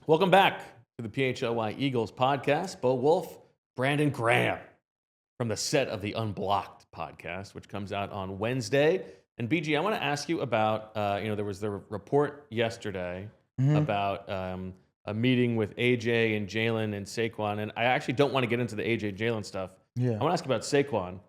Welcome back to the PHLY Eagles Podcast. Bo Wolf, Brandon Graham from the set of the Unblocked podcast, which comes out on Wednesday. And BG, I want to ask you about, there was the report yesterday about a meeting with AJ and Jalen and Saquon. And I actually don't want to get into the AJ Jalen stuff. Yeah. I want to ask about Saquon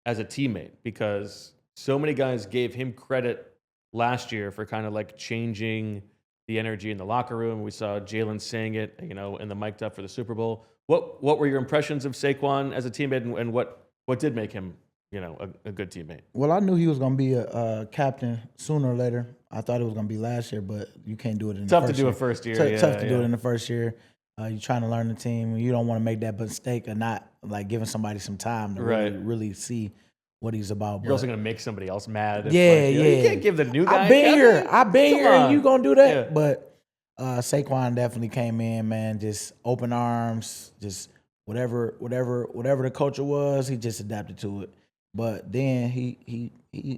as a teammate, because so many guys gave him credit last year for kind of like changing the energy in the locker room. We saw Jalen saying it, in the mic'd up for the Super Bowl. What were your impressions of Saquon as a teammate, and what did make him, a good teammate? Well, I knew he was going to be a captain sooner or later. I thought it was going to be last year, but you can't do it in the first year. Tough to do it first year. Tough to do it in the first year. You're trying to learn the team. You don't want to make that mistake of not like giving somebody some time to really see what he's about. You're also going to make somebody else mad. You can't give the new guy. I've been here, and you going to do that. Yeah. But Saquon definitely came in, man, just open arms, just whatever the culture was, he just adapted to it. But then he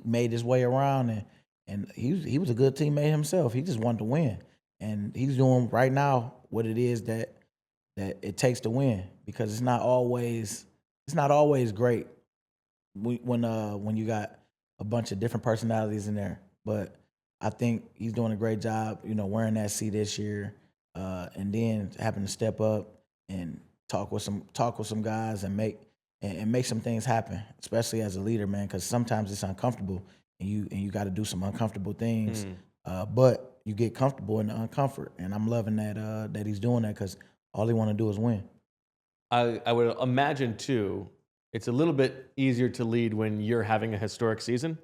made his way around, and he was a good teammate himself. He just wanted to win, and he's doing right now what it is that it takes to win, because it's not always great when you got a bunch of different personalities in there. But I think he's doing a great job, wearing that C this year, and then having to step up and talk with some guys and make some things happen, especially as a leader, man, because sometimes it's uncomfortable and you got to do some uncomfortable things, but you get comfortable in the uncomfort, and I'm loving that he's doing that, because all he want to do is win. I would imagine too, it's a little bit easier to lead when you're having a historic season.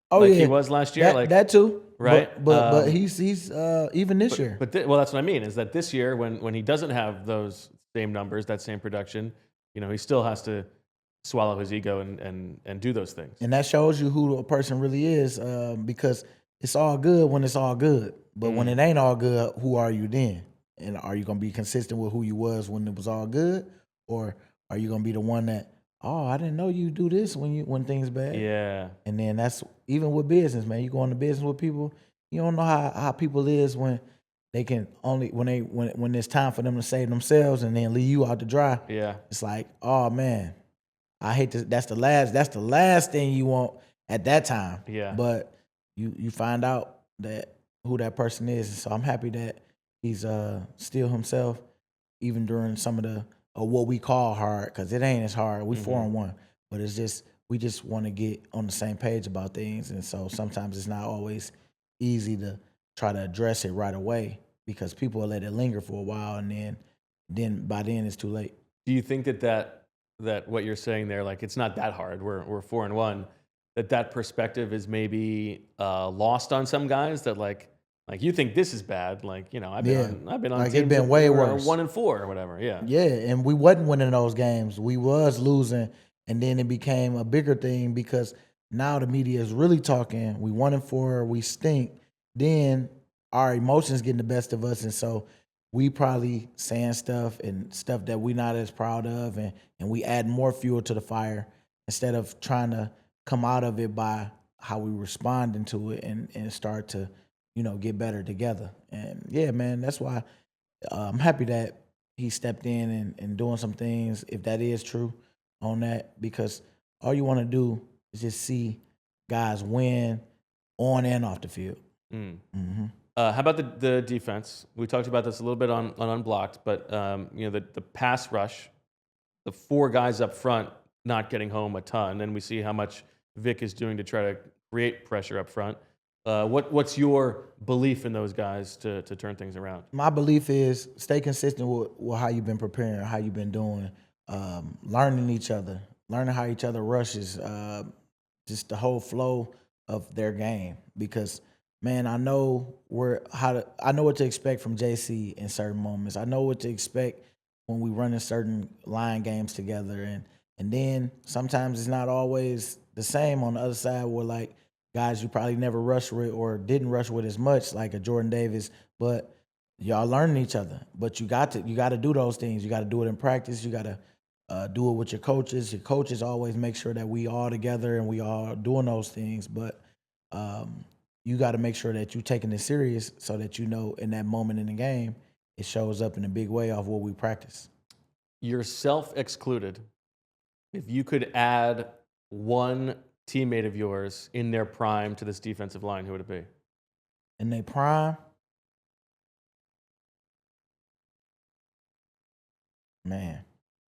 He was last year. That too, right? But he's even this year. But that's what I mean, is that this year when he doesn't have those same numbers, that same production, he still has to swallow his ego and do those things. And that shows you who a person really is, because it's all good when it's all good. But when it ain't all good, who are you then? And are you going to be consistent with who you was when it was all good? Or are you going to be the one that, I didn't know you do this when things bad? Yeah. And then that's even with business, man. You go into business with people, you don't know how people is when they can only when it's time for them to save themselves and then leave you out to dry. Yeah. It's like, oh man, I hate to. That's the last thing you want at that time. Yeah. But you find out that who that person is, and so I'm happy that he's still himself, even during some of the what we call hard, because it ain't as hard. We 4-1, but it's just we just want to get on the same page about things, and so sometimes it's not always easy to try to address it right away, because people will let it linger for a while, and then by then it's too late. Do you think that what you're saying there, like it's not that hard, we're 4-1, that perspective is maybe lost on some guys, that like you think this is bad, I've been on like teams it's been way worse, 1-4 or whatever. Yeah, and we wasn't winning those games, we was losing, and then it became a bigger thing because now the media is really talking. We 1-4, we stink. Then our emotions getting the best of us, and so we probably saying stuff that we're not as proud of, and we add more fuel to the fire instead of trying to come out of it by how we responding to it and start to, get better together. And yeah, man, that's why I'm happy that he stepped in and doing some things, if that is true, on that, because all you want to do is just see guys win on and off the field. How about the defense? We talked about this a little bit on Unblocked, but the pass rush, the four guys up front not getting home a ton, and we see how much Vic is doing to try to create pressure up front. What's your belief in those guys to turn things around? My belief is stay consistent with how you've been preparing, how you've been doing, learning each other, learning how each other rushes, just the whole flow of their game. Because man, I know what to expect from JC in certain moments. I know what to expect when we run in certain line games together, and then sometimes it's not always the same on the other side, where like guys you probably never rushed with or didn't rush with as much, like a Jordan Davis, but y'all learning each other. But you got to do those things. You got to do it in practice. You got to do it with your coaches. Your coaches always make sure that we all together and we all doing those things. But you got to make sure that you're taking it serious, so that in that moment in the game, it shows up in a big way off what we practice. Yourself excluded, if you could add one teammate of yours in their prime to this defensive line, who would it be? In their prime, man,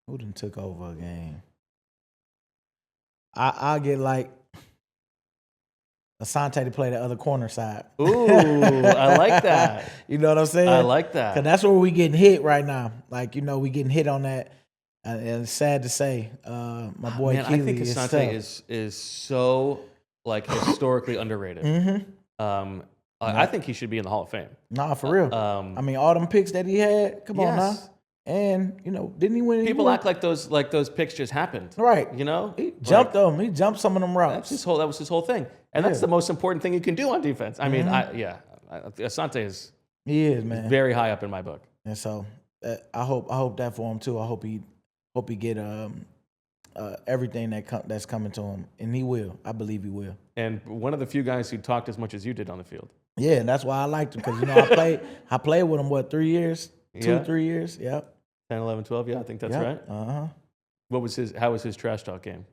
who done took over a game? I'll get like Asante to play the other corner side. Ooh, I like that. You know what I'm saying? I like that. Because that's where we getting hit right now. Like, we getting hit on that. And it's sad to say, my boy Man, Keely I think Asante is so like historically underrated. Mm-hmm. I think he should be in the Hall of Fame. Nah, for real. I mean, all them picks that he had, come on now. And, didn't he win? People act like those picks just happened. Right. He jumped them. He jumped some of them routes. That was his whole thing. And that's the most important thing you can do on defense. I mean, Asante is he is, man, very high up in my book. And so I hope that for him too. I hope he get everything that's coming to him, and he will. I believe he will. And one of the few guys who talked as much as you did on the field. Yeah, and that's why I liked him because I played with him 3 years, 3 years. Yep. 10, 11, 12. Yeah, I think that's right. How was his trash talk game?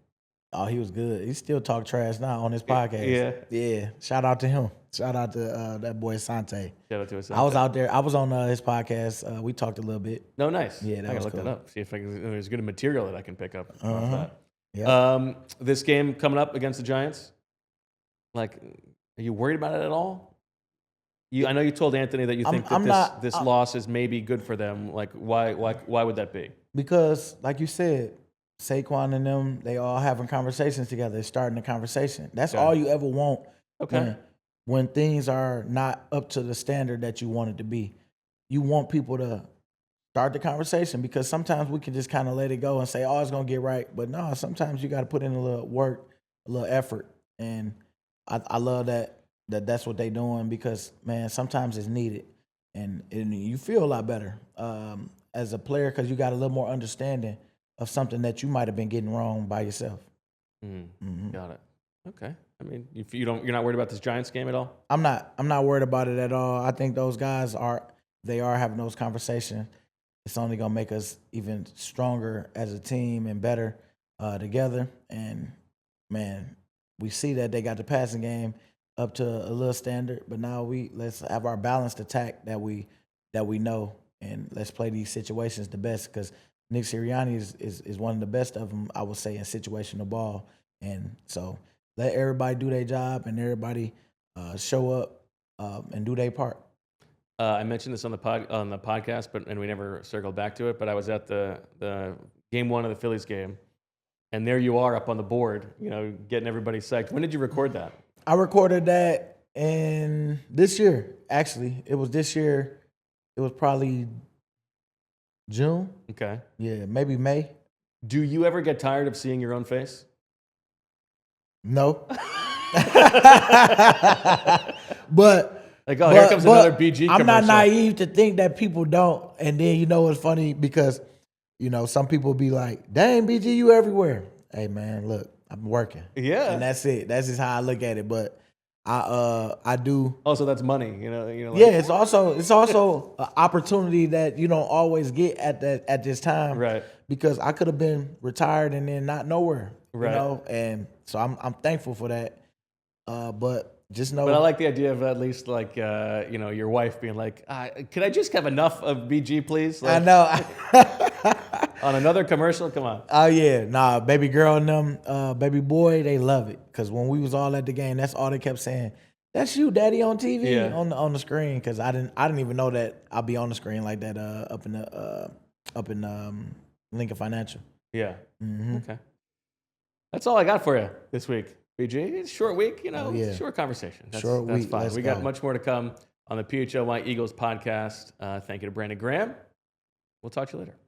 Oh, he was good. He still talk trash now on his podcast. Yeah. Shout out to him. Shout out to that boy Asante. Shout out to Asante. I was out there. I was on his podcast. We talked a little bit. No, nice. Yeah, that I was gotta look cool. that up. See if there's good material that I can pick up off that. Yeah. This game coming up against the Giants. Like, are you worried about it at all? I know you told Anthony that you think this loss is maybe good for them. Like, why would that be? Because, like you said, Saquon and them, they all having conversations together. They're starting a conversation. That's all you ever want. Okay. When things are not up to the standard that you want it to be. You want people to start the conversation because sometimes we can just kind of let it go and say, oh, it's going to get right. But no, sometimes you got to put in a little work, a little effort. And I love that's what they're doing because, man, sometimes it's needed. And you feel a lot better as a player because you got a little more understanding of something that you might have been getting wrong by yourself. Got it. Okay. I mean, you're not worried about this Giants game at all? I'm not worried about it at all. I think those guys are having those conversations. It's only gonna make us even stronger as a team and better together. And man, we see that they got the passing game up to a little standard, but now let's have our balanced attack that we know, and let's play these situations the best because Nick Sirianni is one of the best of them, I would say, in situational ball. And so let everybody do their job and everybody show up and do their part. I mentioned this on the podcast, and we never circled back to it. But I was at the game one of the Phillies game, and there you are up on the board, getting everybody psyched. When did you record that? I recorded that in this year. Actually, it was this year. It was probably June. Okay. Yeah, maybe May. Do you ever get tired of seeing your own face? No. But here comes another BG commercial. I'm not naive to think that people don't. And then it's funny because some people be like, "Dang, BG, you everywhere." Hey man, look, I'm working. Yeah, and that's it. That's just how I look at it. But I do. Also, that's money. Yeah, it's also an opportunity that you don't always get at this time. Right. Because I could have been retired and then not nowhere. Right. And so I'm thankful for that. But just know. But I like the idea of at least your wife being like, "Could I just have enough of BG, please?" I know. On another commercial, come on. Oh yeah, nah, baby girl and them, baby boy, they love it. Cause when we was all at the game, that's all they kept saying. That's you, Daddy, on TV, on the screen. Cause I didn't even know that I'll be on the screen like that up in Lincoln Financial. Yeah. Mm-hmm. Okay. That's all I got for you this week, BG. It's a short week, short conversation. That's fine. Let's we got much more to come on the PHLY Eagles podcast. Thank you to Brandon Graham. We'll talk to you later.